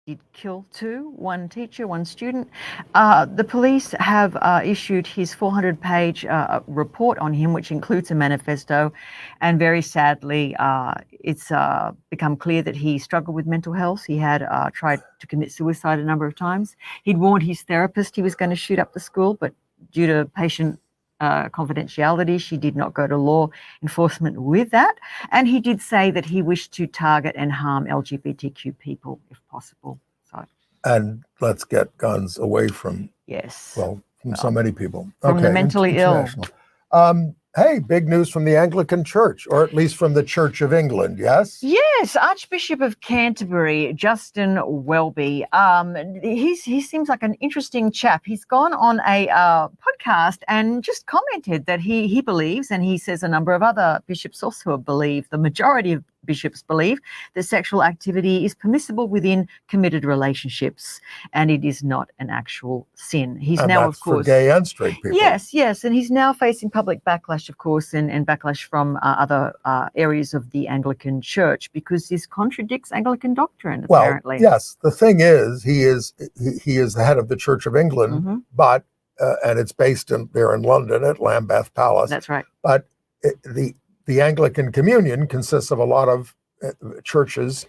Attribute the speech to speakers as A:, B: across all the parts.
A: did kill two, one teacher, one student. The police have issued his 400-page report on him, which includes a manifesto. And very sadly, it's become clear that he struggled with mental health. He had tried to commit suicide a number of times. He'd warned his therapist he was going to shoot up the school, but due to patient confidentiality, she did not go to law enforcement with that. And he did say that he wished to target and harm LGBTQ people if possible.
B: And let's get guns away from,
A: yes,
B: well, from so many people.
A: From the mentally ill.
B: Hey, big news from the Anglican Church, or at least from the Church of England, yes?
A: Yes, Archbishop of Canterbury, Justin Welby. He seems like an interesting chap. He's gone on a podcast and just commented that he believes, and he says a number of other bishops also believe, the majority of bishops believe, that sexual activity is permissible within committed relationships, and it is not an actual sin. He's
B: and
A: now,
B: that's
A: of course,
B: for gay and straight people.
A: Yes, and he's now facing public backlash, of course, and backlash from other areas of the Anglican Church because this contradicts Anglican doctrine. Apparently,
B: well, yes. The thing is, he is the head of the Church of England, but and it's based there in London at Lambeth Palace.
A: That's right.
B: But the Anglican Communion consists of a lot of churches,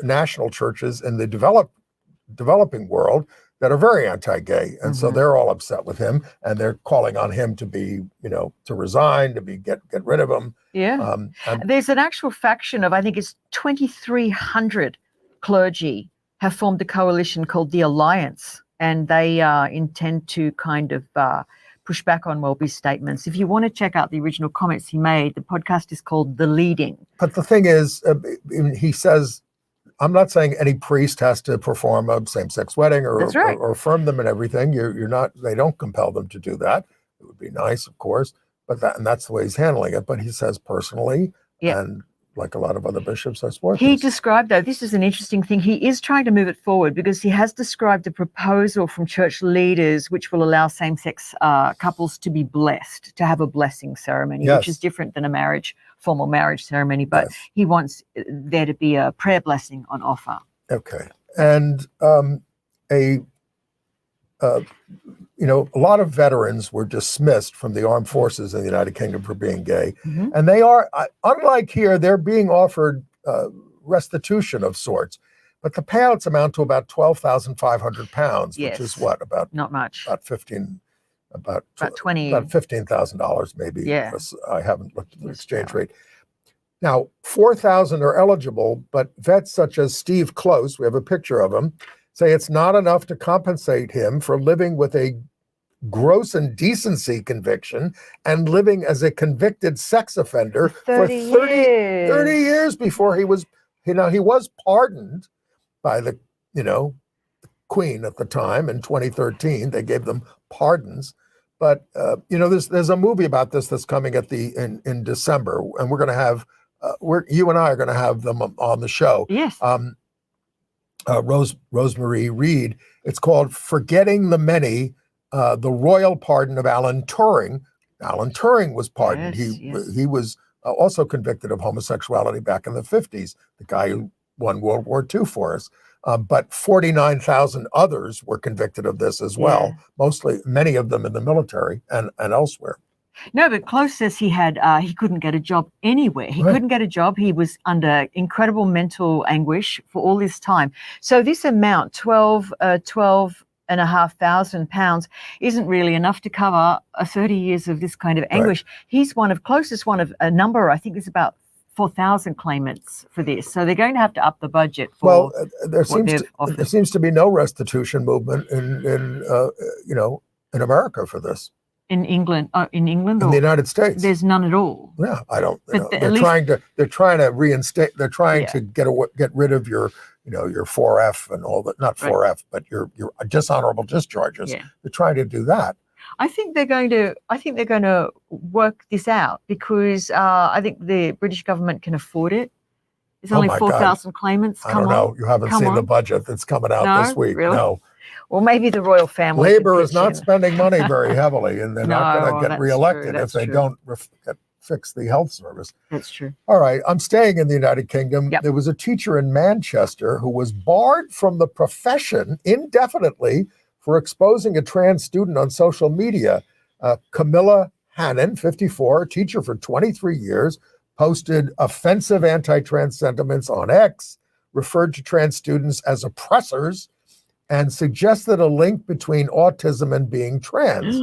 B: national churches in the developing world that are very anti-gay. And so they're all upset with him, and they're calling on him to be, to resign, to get rid of him.
A: Yeah. There's an actual faction of, I think it's 2,300 clergy have formed a coalition called the Alliance, and they intend to kind of push back on Welby's statements. If you want to check out the original comments he made, the podcast is called The Leading.
B: But the thing is, he says, I'm not saying any priest has to perform a same-sex wedding or affirm them and everything. You're not. They don't compel them to do that. It would be nice, of course, but that's the way he's handling it. But he says personally, and like a lot of other bishops, I suppose.
A: He described, though, this is an interesting thing. He is trying to move it forward because he has described a proposal from church leaders which will allow same-sex couples to be blessed, to have a blessing ceremony, which is different than a formal marriage ceremony. But he wants there to be a prayer blessing on offer.
B: Okay. And a lot of veterans were dismissed from the armed forces in the United Kingdom for being gay. And they are, unlike here, they're being offered restitution of sorts. But the payouts amount to about £12,500, which is what, about
A: not much,
B: about $15,000 maybe.
A: Yeah.
B: I haven't looked at the exchange rate. Now, 4,000 are eligible, but vets such as Steve Close, we have a picture of him, say it's not enough to compensate him for living with a gross indecency conviction and living as a convicted sex offender for 30 years before he was, he was pardoned by the, Queen at the time in 2013. They gave them pardons. But, there's a movie about this that's coming in December, and we're going to have, you and I are going to have them on the show.
A: Yes.
B: Rosemary Reed. It's called Forgetting the Many, the Royal Pardon of Alan Turing. Alan Turing was pardoned. He was also convicted of homosexuality back in the 50s, the guy who won World War II for us. But 49,000 others were convicted of this as well, many of them in the military and elsewhere.
A: No, but Close says he couldn't get a job anywhere. He couldn't get a job. He was under incredible mental anguish for all this time. So this amount, £12,500, isn't really enough to cover 30 years of this kind of anguish. He's closest one of a number, I think there's about 4,000 claimants for this. So they're going to have to up the budget for
B: there seems to be no restitution movement in America for this.
A: In England,
B: in the United States,
A: there's none at all.
B: Yeah, I don't. They're trying to reinstate. They're trying to get rid of your 4F and all that. Not 4F, but your dishonorable discharges. Yeah. They're trying to do that.
A: I think they're going to work this out because I think the British government can afford it. There's only 4,000 claimants.
B: I don't know. You haven't seen the budget that's coming out this week.
A: Really?
B: No.
A: Well, maybe the royal family.
B: Labour is not spending money very heavily, and they're not going to get reelected if they don't get fix the health service.
A: That's true.
B: All right, I'm staying in the United Kingdom.
A: Yep.
B: There was a teacher in Manchester who was barred from the profession indefinitely for exposing a trans student on social media. Camilla Hannon, 54, a teacher for 23 years, posted offensive anti-trans sentiments on X, referred to trans students as oppressors, and suggested a link between autism and being trans.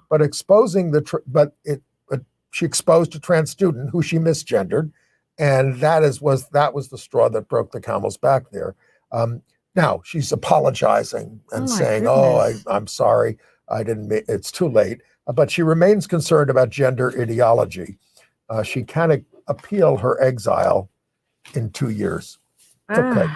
B: But she exposed a trans student who she misgendered, and that was the straw that broke the camel's back there. Now she's apologizing and saying,
A: goodness.
B: "Oh, I'm sorry, I didn't mean, it's too late." But she remains concerned about gender ideology. She can appeal her exile in 2 years. It's okay.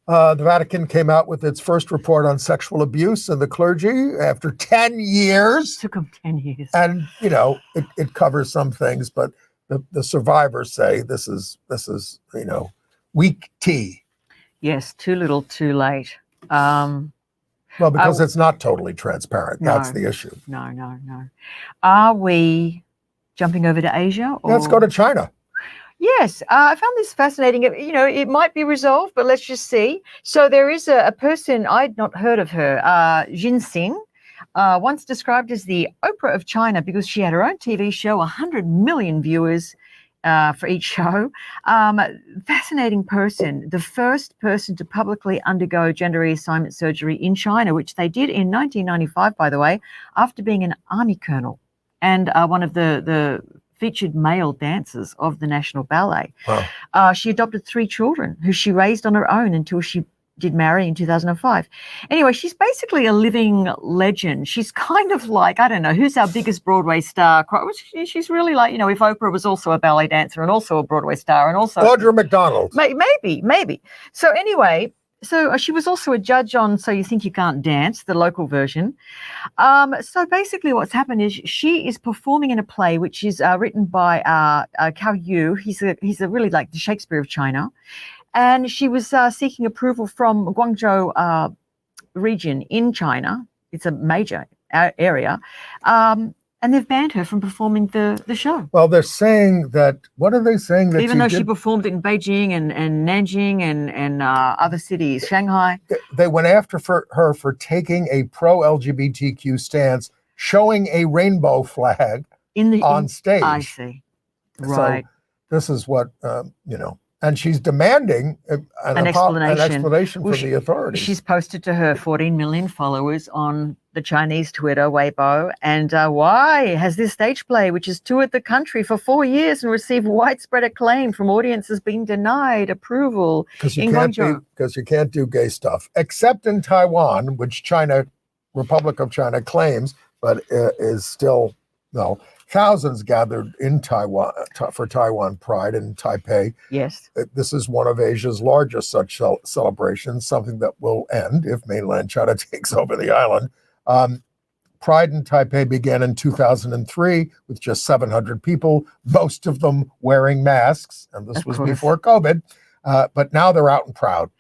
B: The Vatican came out with its first report on sexual abuse in the clergy after 10 years.
A: It took them 10 years.
B: And, it covers some things, but the survivors say this is weak tea.
A: Yes, too little, too late.
B: Well, because it's not totally transparent. That's the issue.
A: No. Are we jumping over to Asia? Or?
B: Let's go to China.
A: Yes, I found this fascinating. It might be resolved, but let's just see. So there is a person, I'd not heard of her, Jinxing, once described as the Oprah of China because she had her own TV show, 100 million viewers for each show. Fascinating person, the first person to publicly undergo gender reassignment surgery in China, which they did in 1995, by the way, after being an army colonel and one of the featured male dancers of the National Ballet.
B: Wow.
A: She adopted 3 children who she raised on her own until she did marry in 2005. Anyway, she's basically a living legend. She's kind of like, I don't know, who's our biggest Broadway star? She's really like, if Oprah was also a ballet dancer and also a Broadway star and also...
B: Audra McDonald.
A: Maybe. So anyway, she was also a judge on So You Think You Can't Dance, the local version. So basically what's happened is she is performing in a play which is written by Cao Yu. He's a really like the Shakespeare of China. And she was seeking approval from Guangzhou region in China. It's a major area. And they've banned her from performing the show.
B: Well, they're saying that, what are they saying? That
A: even though she performed it in Beijing and Nanjing and other cities, Shanghai.
B: They went after her for taking a pro-LGBTQ stance, showing a rainbow flag on stage.
A: I see. Right.
B: So this is what, and she's demanding an explanation from the authorities.
A: She's posted to her 14 million followers on the Chinese Twitter, Weibo, and why has this stage play, which has toured the country for 4 years and received widespread acclaim from audiences, been denied approval in Guangzhou?
B: Because you can't do gay stuff, except in Taiwan, which Republic of China claims, but is still, no. Thousands gathered in Taiwan for Taiwan Pride in Taipei.
A: Yes.
B: This is one of Asia's largest such celebrations, something that will end if mainland China takes over the island. Pride in Taipei began in 2003 with just 700 people, most of them wearing masks, and this was before COVID. But now they're out and proud.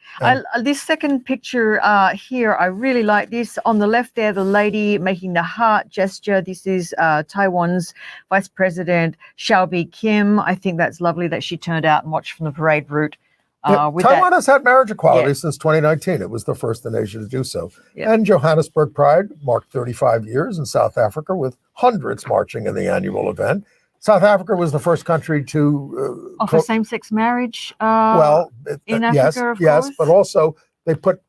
A: This second picture here, I really like this. On the left there, the lady making the heart gesture. This is Taiwan's Vice President Xiaobi Kim. I think that's lovely that she turned out and watched from the parade route.
B: Taiwan has had marriage equality since 2019. It was the first in Asia to do so.
A: Yeah.
B: And Johannesburg Pride marked 35 years in South Africa with hundreds marching in the annual event. South Africa was the first country to
A: offer same-sex marriage. In
B: Africa,
A: of course.
B: But also they put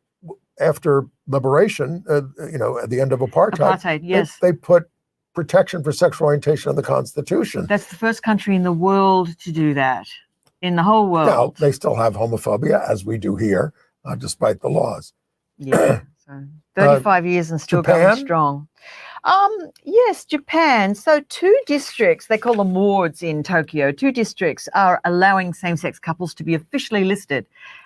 B: after liberation, at the end of apartheid,
A: yes,
B: they put protection for sexual orientation in the Constitution.
A: That's the first country in the world to do that, in the whole world.
B: Now they still have homophobia, as we do here, despite the laws.
A: Yeah, so 35 years and still going strong. Yes, Japan. So 2 districts, they call them wards in Tokyo, 2 districts are allowing same-sex couples to be officially listed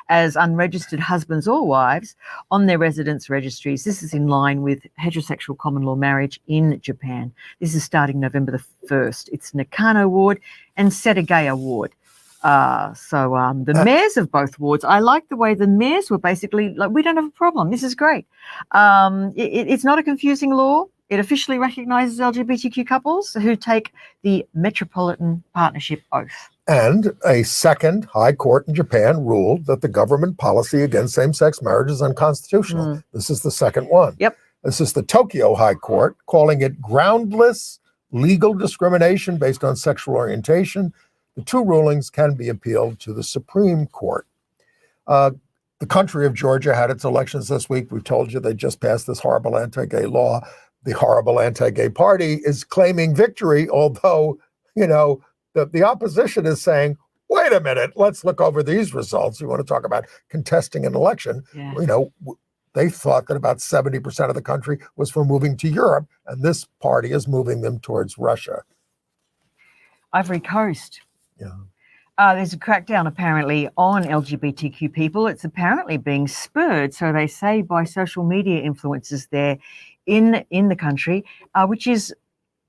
A: as unregistered husbands or wives on their residence registries. This is in line with heterosexual common law marriage in Japan. This is starting November the 1st. It's Nakano Ward and Setagaya Ward. The mayors of both wards, I like the way the mayors were basically like, we don't have a problem. This is great. It's not a confusing law. It officially recognizes LGBTQ couples who take the Metropolitan Partnership Oath.
B: And a second high court in Japan ruled that the government policy against same-sex marriage is unconstitutional. This is the second one.
A: Yep.
B: This is the Tokyo High Court, calling it groundless legal discrimination based on sexual orientation. The two rulings can be appealed to the Supreme Court. The country of Georgia had its elections this week. We told you they just passed this horrible anti-gay law. The horrible anti-gay party is claiming victory, although, the opposition is saying, wait a minute, let's look over these results. You want to talk about contesting an election?
A: Yeah.
B: They thought that about 70% of the country was for moving to Europe, and this party is moving them towards Russia.
A: Ivory Coast.
B: Yeah.
A: There's a crackdown apparently on LGBTQ people. It's apparently being spurred, so they say, by social media influencers there in the country, which is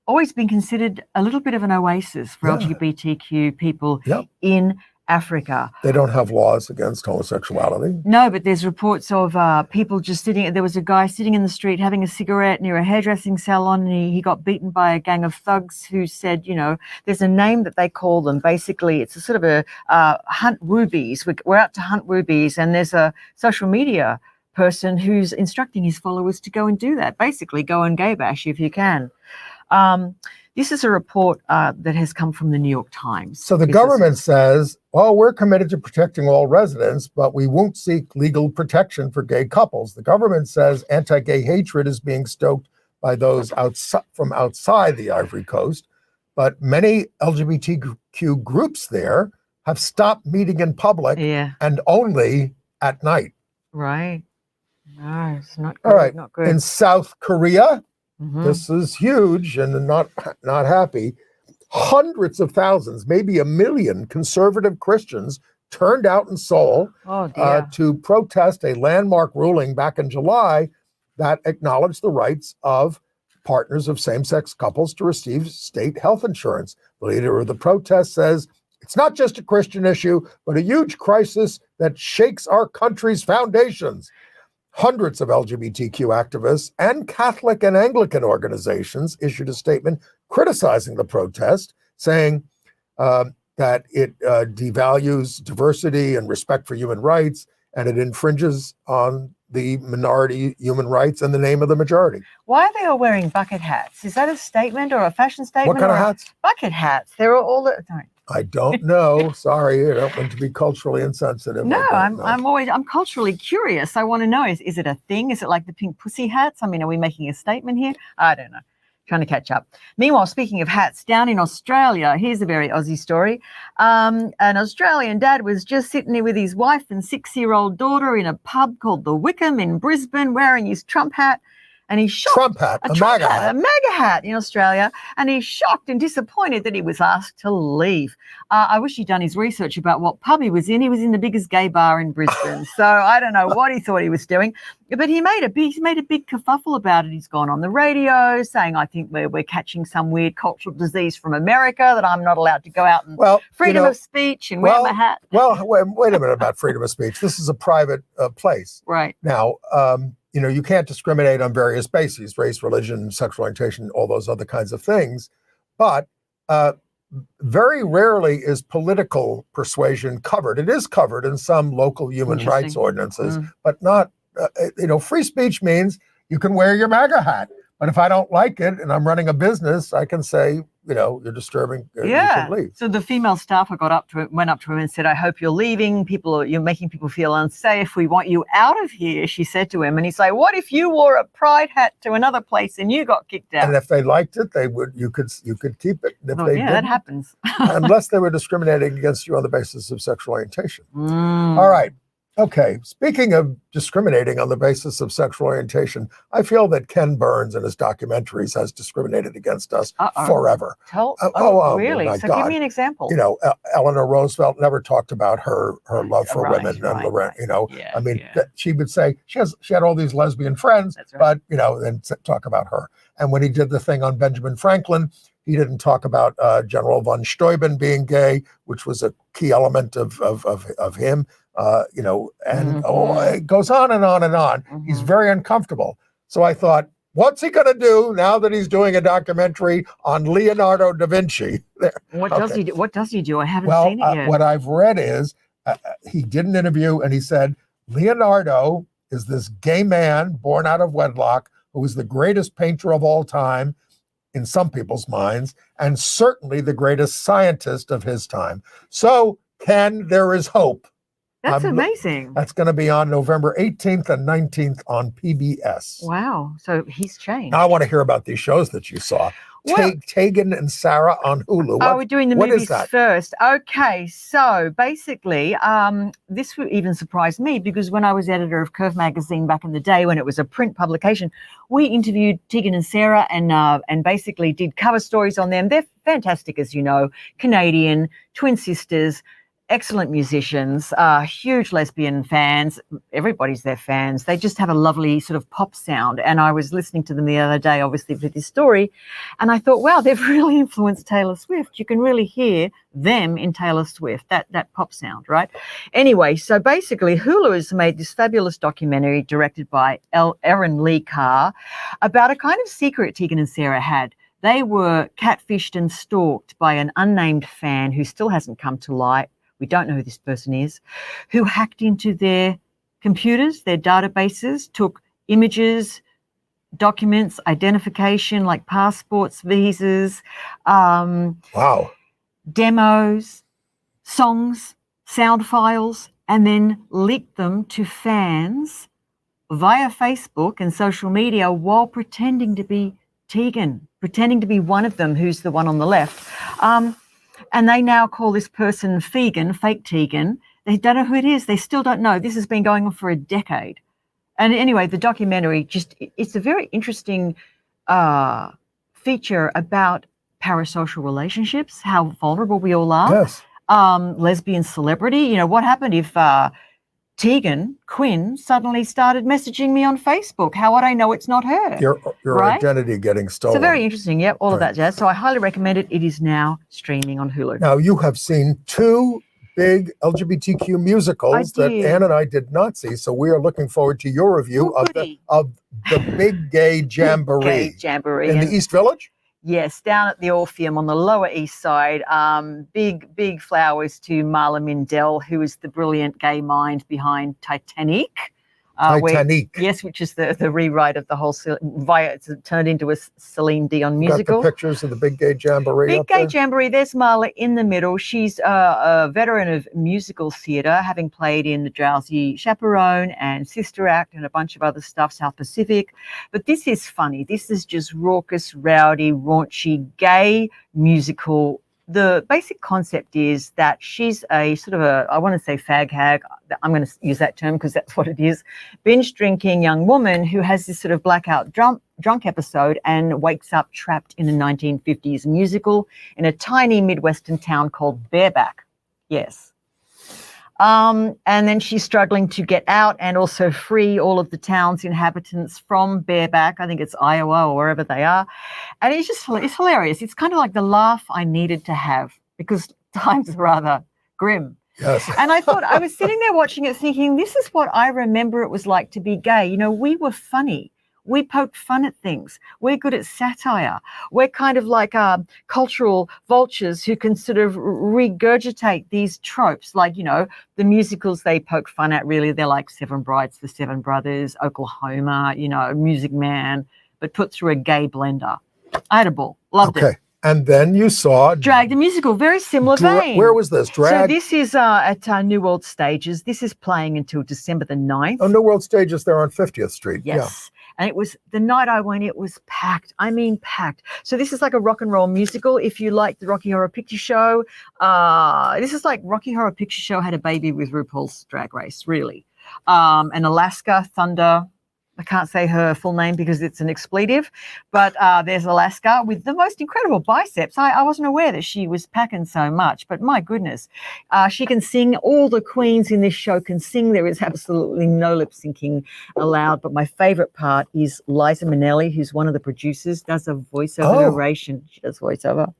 A: always been considered a little bit of an oasis for LGBTQ people in Africa.
B: They don't have laws against homosexuality.
A: No, but there's reports of people just sitting. There was a guy sitting in the street having a cigarette near a hairdressing salon, and he got beaten by a gang of thugs who said, there's a name that they call them. Basically, it's a sort of a hunt rubies. We're out to hunt rubies, and there's a social media person who's instructing his followers to go and do that. Basically, go and gay bash if you can. This is a report that has come from the New York Times.
B: So the government says, we're committed to protecting all residents, but we won't seek legal protection for gay couples. The government says anti-gay hatred is being stoked by those from outside the Ivory Coast, but many LGBTQ groups there have stopped meeting in public and only at night.
A: Right. No, it's not good.
B: All right.
A: Not good.
B: In South Korea, this is huge and not happy. Hundreds of thousands, maybe 1 million conservative Christians turned out in Seoul to protest a landmark ruling back in July that acknowledged the rights of partners of same-sex couples to receive state health insurance. The leader of the protest says, it's not just a Christian issue, but a huge crisis that shakes our country's foundations. Hundreds of LGBTQ activists and Catholic and Anglican organizations issued a statement criticizing the protest, saying that it devalues diversity and respect for human rights, and it infringes on the minority human rights in the name of the majority.
A: Why are they all wearing bucket hats? Is that a statement or a fashion statement?
B: What kind of hats?
A: Bucket hats. They're all the...
B: I don't know. Sorry, I don't want to be culturally insensitive.
A: No, I'm culturally curious. I want to know, is it a thing? Is it like the pink pussy hats? I mean, are we making a statement here? I don't know. Trying to catch up. Meanwhile, speaking of hats, down in Australia, here's a very Aussie story. An Australian dad was just sitting there with his wife and 6-year-old daughter in a pub called the Wickham in Brisbane, wearing his Trump hat. And he's shocked,
B: a MAGA
A: hat in Australia, and he's shocked and disappointed that he was asked to leave. I wish he'd done his research about what pub he was in. He was in the biggest gay bar in Brisbane, so I don't know what he thought he was doing. But he made a big kerfuffle about it. He's gone on the radio saying, "I think we're catching some weird cultural disease from America that I'm not allowed to go out and freedom of speech and wear my hat."
B: Well, wait a minute about freedom of speech. This is a private place,
A: right
B: now. You can't discriminate on various bases, race, religion, sexual orientation, all those other kinds of things. But very rarely is political persuasion covered. It is covered in some local human rights ordinances, but not, free speech means you can wear your MAGA hat. But if I don't like it and I'm running a business, I can say, you're disturbing. You can leave.
A: So the female staffer went up to him and said, "I hope you're leaving. You're making people feel unsafe. We want you out of here," she said to him. And he's like, "What if you wore a pride hat to another place and you got kicked out?"
B: And if they liked it, you could keep it. If they
A: that happens.
B: Unless they were discriminating against you on the basis of sexual orientation. All right. Okay, speaking of discriminating on the basis of sexual orientation, I feel that Ken Burns in his documentaries has discriminated against us forever.
A: Really?
B: My
A: So
B: God.
A: give me an example.
B: Eleanor Roosevelt never talked about her love for women. She would say she had all these lesbian friends, but then talk about her. And when he did the thing on Benjamin Franklin, he didn't talk about General von Steuben being gay, which was a key element of him. It goes on and on and on. He's very uncomfortable. So I thought, What's he going to do now that he's doing a documentary on Leonardo da Vinci? There.
A: What does he do? What does he do? I haven't
B: Well,
A: seen it yet.
B: what I've read is he did an interview and he said Leonardo is this gay man born out of wedlock who was the greatest painter of all time in some people's minds, and certainly the greatest scientist of his time. So, Ken, there is hope.
A: That's amazing.
B: That's going to be on November 18th and 19th on PBS.
A: Wow. So he's changed.
B: Now I want to hear about these shows that you saw.
A: Well,
B: Tegan and Sara on Hulu.
A: We're doing the movies first. Okay, so basically, this even surprised me because when I was editor of Curve magazine back in the day, when it was a print publication, we interviewed Tegan and Sara and basically did cover stories on them. They're fantastic, as you know, Canadian, twin sisters, excellent musicians, huge lesbian fans. Everybody's their fans. They just have a lovely sort of pop sound. And I was listening to them the other day, obviously, for this story. And I thought, wow, they've really influenced Taylor Swift. You can really hear them in Taylor Swift, that pop sound, right? Anyway, so basically, Hulu has made this fabulous documentary directed by Erin Lee Carr about a kind of secret Tegan and Sara had. They were catfished and stalked by an unnamed fan who still hasn't come to light. We don't know who this person is, who hacked into their computers, their databases, took images, documents, identification like passports, visas, demos, songs, sound files, and then leaked them to fans via Facebook and social media while pretending to be Tegan, pretending to be one of them who's the one on the left. And they now call this person Fegan, fake Tegan. They don't know who it is. They still don't know. This has been going on for a decade. And anyway, the documentary, it's a very interesting feature about parasocial relationships, how vulnerable we all are.
B: Yes.
A: Lesbian celebrity. You know, what happened if Tegan Quinn suddenly started messaging me on Facebook? How would I know it's not her?
B: Your
A: right?
B: identity getting stolen.
A: So very interesting. Yep, all of that jazz. So I highly recommend it. It is now streaming on Hulu.
B: Now, you have seen two big LGBTQ musicals that Ann and I did not see. So we are looking forward to your review of the Big Gay Jamboree. In the East Village?
A: Yes, down at the Orpheum on the Lower East Side. Big flowers to Marla Mindell, who is the brilliant gay mind behind Titanic. Yes, which is the rewrite of the whole, it's turned into a Celine Dion musical.
B: Got the pictures of the Big Gay Jamboree.
A: Big Gay Jamboree, there's Marla in the middle. She's a veteran of musical theatre, having played in The Drowsy Chaperone and Sister Act and a bunch of other stuff, South Pacific. But this is funny. This is just raucous, rowdy, raunchy, gay musical. The basic concept is that she's a sort of I want to say fag hag. I'm going to use that term because that's what it is. Binge drinking young woman who has this sort of blackout drunk episode and wakes up trapped in a 1950s musical in a tiny Midwestern town called Bareback. Yes. And then she's struggling to get out and also free all of the town's inhabitants from Bareback. I think it's Iowa or wherever they are. And it's hilarious. It's kind of like the laugh I needed to have because times are rather grim.
B: Yes.
A: And I thought, I was sitting there watching it thinking, this is what I remember it was like to be gay. You know, we were funny. We poked fun at things. We're good at satire. We're kind of like cultural vultures who can sort of regurgitate these tropes. Like, you know, the musicals they poke fun at, really, they're like Seven Brides for Seven Brothers, Oklahoma, you know, Music Man, but put through a gay blender. I had a ball. Loved it.
B: And then you saw
A: Drag the Musical, very similar vein.
B: Where was this? Drag?
A: So this is at New World Stages. This is playing until December the 9th.
B: Oh, New World Stages there on 50th Street.
A: Yes.
B: Yeah.
A: And it was the night I went, it was packed. I mean, packed. So this is like a rock and roll musical. If you like the Rocky Horror Picture Show, this is like Rocky Horror Picture Show had a baby with RuPaul's Drag Race, really. And Alaska Thunder, I can't say her full name because it's an expletive, but there's Alaska with the most incredible biceps. I wasn't aware that she was packing so much, but my goodness, she can sing. All the queens in this show can sing. There is absolutely no lip syncing allowed, but my favorite part is Liza Minnelli, who's one of the producers, does a voiceover narration. She does voiceover.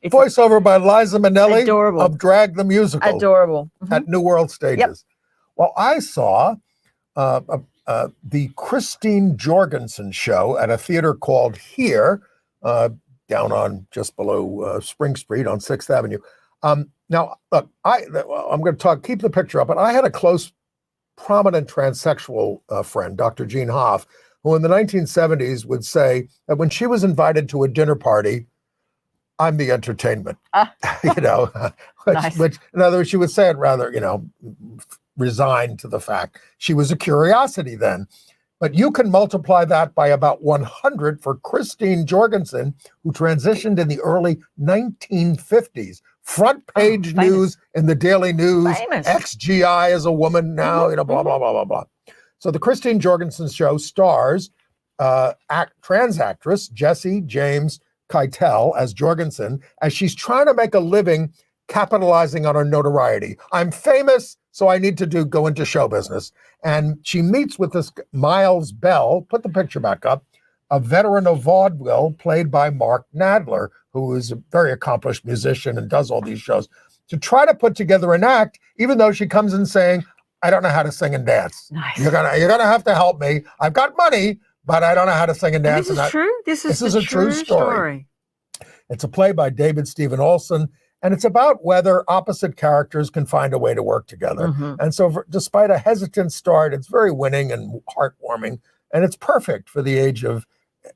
A: It's
B: voiceover by Liza Minnelli
A: adorable.
B: Of Drag the Musical.
A: Adorable.
B: At New World Stages.
A: Yep.
B: Well, I saw the Christine Jorgensen show at a theater called Here, down on just below Spring Street on 6th Avenue. Now, look, I'm going to keep the picture up, but I had a close, prominent transsexual friend, Dr. Jean Hoff, who in the 1970s would say that when she was invited to a dinner party, I'm the entertainment,
A: Nice.
B: which, in other words, she would say it rather, resigned to the fact she was a curiosity then. But you can multiply that by about 100 for Christine Jorgensen, who transitioned in the early 1950s. Front page news in the Daily News.
A: Famous.
B: XGI as a woman now, blah, blah, blah, blah, blah. So the Christine Jorgensen show stars trans actress Jessie James Keitel as Jorgensen, as she's trying to make a living capitalizing on her notoriety. I'm famous, so I need to go into show business. And she meets with this Miles Bell, put the picture back up, a veteran of vaudeville played by Mark Nadler, who is a very accomplished musician and does all these shows, to try to put together an act, even though she comes in saying, I don't know how to sing and dance.
A: Nice.
B: You're gonna have to help me. I've got money, but I don't know how to sing and dance.
A: This is true? This is
B: a true story. It's a play by David Stephen Olson, and it's about whether opposite characters can find a way to work together. And so despite a hesitant start, it's very winning and heartwarming, and it's perfect for the age of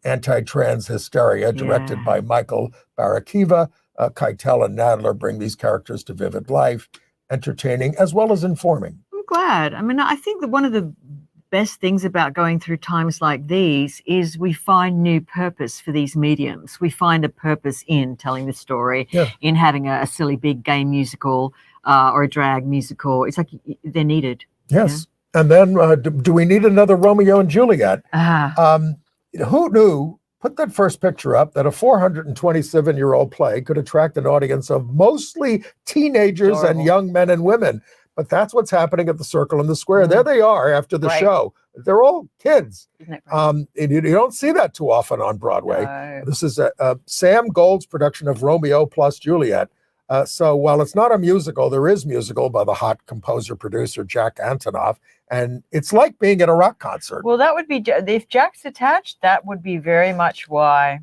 B: anti-trans hysteria, directed by Michael Barakiva. Keitel and Nadler bring these characters to vivid life, entertaining as well as informing.
A: I'm glad. I mean, I think that one of the best things about going through times like these is we find new purpose for these mediums. We find a purpose in telling the story, in having a silly big gay musical or a drag musical. It's like they're needed.
B: Yes. And then do we need another Romeo and Juliet? Who knew, put that first picture up, that a 427-year-old play could attract an audience of mostly teenagers and young men and women. But that's what's happening at the Circle in the Square. There they are after the show. They're all kids.
A: Isn't it right?
B: You don't see that too often on Broadway.
A: No.
B: This is Sam Gold's production of Romeo plus Juliet. So while it's not a musical, there is musical by the hot composer-producer Jack Antonoff. And it's like being at a rock concert.
A: Well, that would be, if Jack's attached, that would be very much why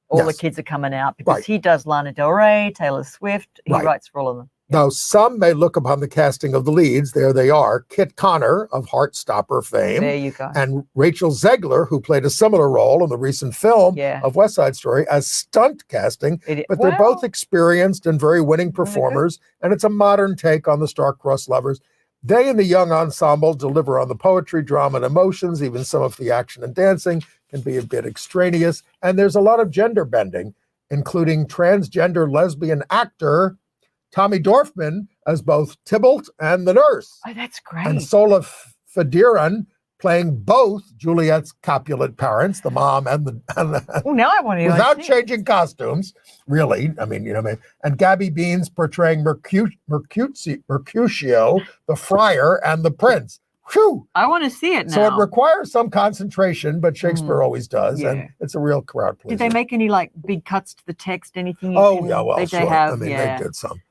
A: all the kids are coming out, because he does Lana Del Rey, Taylor Swift. He writes for all of them.
B: Now, some may look upon the casting of the leads. There they are. Kit Connor of Heartstopper fame.
A: There you go.
B: And Rachel Zegler, who played a similar role in the recent film of West Side Story, as stunt casting. But they're both experienced and very winning performers. And it's a modern take on the star-crossed lovers. They and the young ensemble deliver on the poetry, drama, and emotions. Even some of the action and dancing can be a bit extraneous. And there's a lot of gender bending, including transgender lesbian actor Tommy Dorfman as both Tybalt and the nurse.
A: Oh, that's great.
B: And Sola Fadiran playing both Juliet's Capulet parents, the mom and the
A: Oh, now I want to
B: without changing costumes, really. I mean, and Gabby Beans portraying Mercutio, the friar, and the prince. Whew.
A: I want to see it now.
B: So it requires some concentration, but Shakespeare always does, and it's a real crowd pleaser.
A: Did they make any big cuts to the text? Anything?
B: Sure.
A: They have.
B: They did some.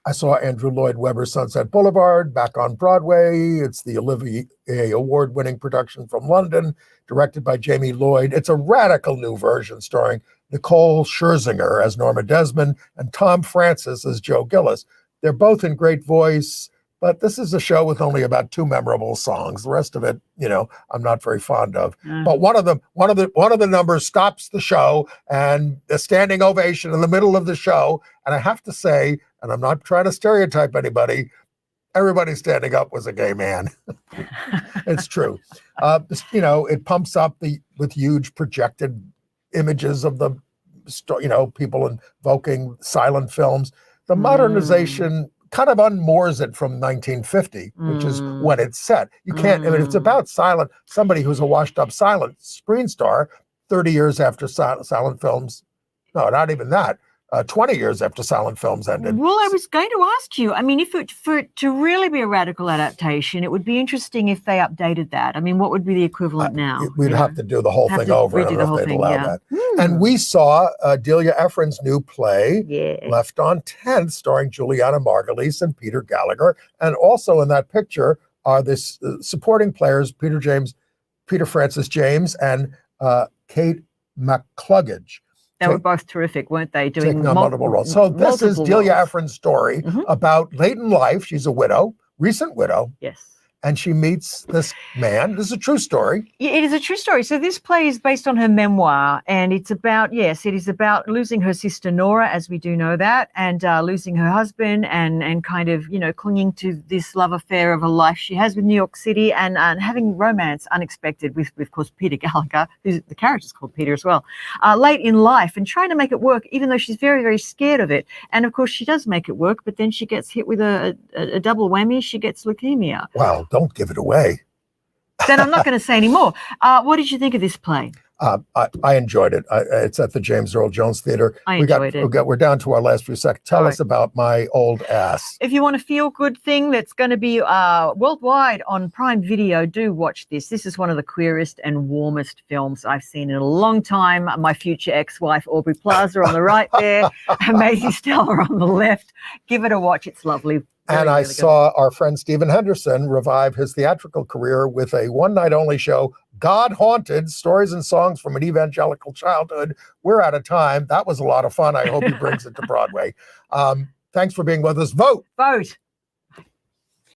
B: I saw Andrew Lloyd Webber's Sunset Boulevard back on Broadway. It's the Olivier Award-winning production from London, directed by Jamie Lloyd. It's a radical new version starring Nicole Scherzinger as Norma Desmond and Tom Francis as Joe Gillis. They're both in great voice, but this is a show with only about 2 memorable songs. The rest of it, I'm not very fond of. But one of the numbers stops the show, and a standing ovation in the middle of the show. And I have to say, and I'm not trying to stereotype anybody, everybody standing up was a gay man. It's true. It pumps up with huge projected images of the, people invoking silent films. The modernization kind of unmoors it from 1950, which is when it's set. You can't, if it's about somebody who's a washed up silent screen star 30 years after silent films, no, not even that, 20 years after silent films ended.
A: Well, I was going to ask you, I mean, for it to really be a radical adaptation, it would be interesting if they updated that. I mean, what would be the equivalent now?
B: We'd have to do the whole thing over. I don't know if they'd allow that. And we saw Delia Ephron's new play, Left on 10th, starring Juliana Margulies and Peter Gallagher. And also in that picture, are this supporting players, Peter Francis James, and Kate McCluggage.
A: They were both terrific, weren't they? Doing
B: taking on multiple roles. So this is Delia
A: roles.
B: Ephron's story about late in life. She's a widow, recent widow.
A: Yes.
B: And she meets this man. This is a true story.
A: Yeah, it is a true story. So this play is based on her memoir, and it's about, yes, it is about losing her sister Nora, as we do know that, and losing her husband, and kind of, you know, clinging to this love affair of a life she has with New York City, and having romance unexpected with, of course, Peter Gallagher, who's the character's called Peter as well, late in life, and trying to make it work, even though she's very, very scared of it. And of course, she does make it work, but then she gets hit with a double whammy. She gets leukemia.
B: Wow, don't give it away.
A: Then I'm not going to say any more. What did you think of this play?
B: I enjoyed it. It's at the James Earl Jones Theater.
A: I enjoyed it.
B: We're down to our last few seconds. Tell us about My Old Ass.
A: If you want a feel-good thing that's going to be worldwide on Prime Video, do watch this. This is one of the queerest and warmest films I've seen in a long time. My future ex-wife, Aubrey Plaza, on the right there. Maisie Steller on the left. Give it a watch. It's lovely.
B: And I saw our friend Stephen Henderson revive his theatrical career with a one-night-only show, God Haunted, Stories and Songs from an Evangelical Childhood. We're out of time. That was a lot of fun. I hope he brings it to Broadway. Thanks for being with us. Vote.
A: Vote.